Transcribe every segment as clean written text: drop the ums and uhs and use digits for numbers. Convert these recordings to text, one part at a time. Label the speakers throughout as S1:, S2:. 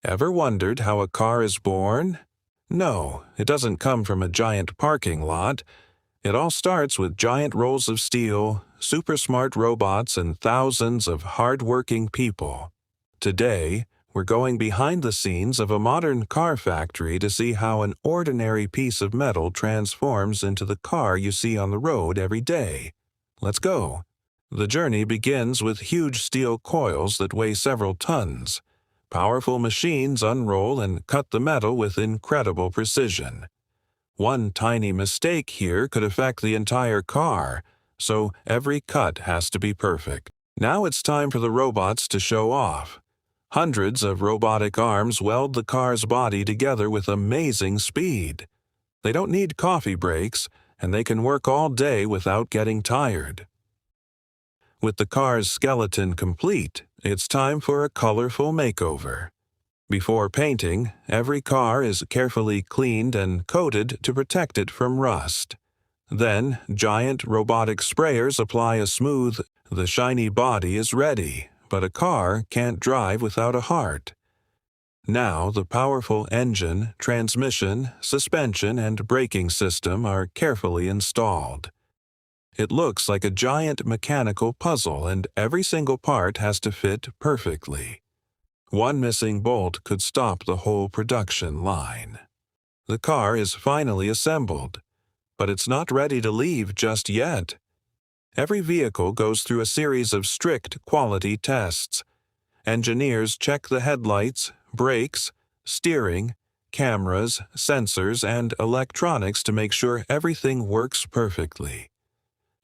S1: Ever wondered how a car is born? No, it doesn't come from a giant parking lot. It all starts with giant rolls of steel, super smart robots, and thousands of hard-working people. Today, we're going behind the scenes of a modern car factory to see how an ordinary piece of metal transforms into the car you see on the road every day. Let's go. The journey begins with huge steel coils that weigh several tons. Powerful machines unroll and cut the metal with incredible precision. One tiny mistake here could affect the entire car, so every cut has to be perfect. Now it's time for the robots to show off. Hundreds of robotic arms weld the car's body together with amazing speed. They don't need coffee breaks, and they can work all day without getting tired. With the car's skeleton complete, it's time for a colorful makeover. Before painting, every car is carefully cleaned and coated to protect it from rust. Then, giant robotic sprayers apply a smooth, the shiny body is ready, but a car can't drive without a heart. Now, the powerful engine, transmission, suspension, and braking system are carefully installed. It looks like a giant mechanical puzzle, and every single part has to fit perfectly. One missing bolt could stop the whole production line. The car is finally assembled, but it's not ready to leave just yet. Every vehicle goes through a series of strict quality tests. Engineers check the headlights, brakes, steering, cameras, sensors, and electronics to make sure everything works perfectly.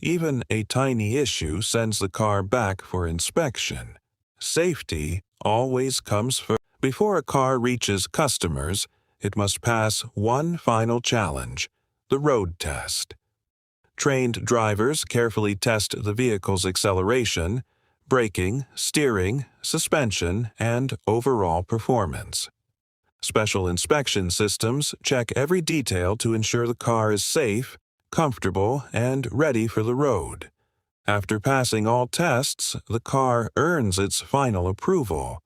S1: Even a tiny issue sends the car back for inspection. Safety always comes first. Before a car reaches customers, it must pass one final challenge, the road test. Trained drivers carefully test the vehicle's acceleration, braking, steering, suspension, and overall performance. Special inspection systems check every detail to ensure the car is safe, comfortable, and ready for the road. After passing all tests, the car earns its final approval.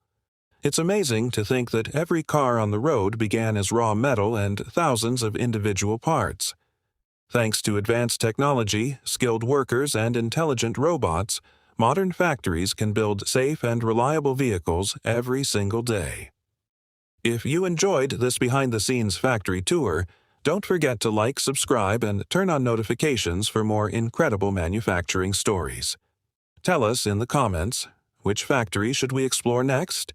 S1: It's amazing to think that every car on the road began as raw metal and thousands of individual parts. Thanks to advanced technology, skilled workers, and intelligent robots, modern factories can build safe and reliable vehicles every single day. If you enjoyed this behind-the-scenes factory tour, don't forget to like, subscribe, and turn on notifications for more incredible manufacturing stories. Tell us in the comments, which factory should we explore next?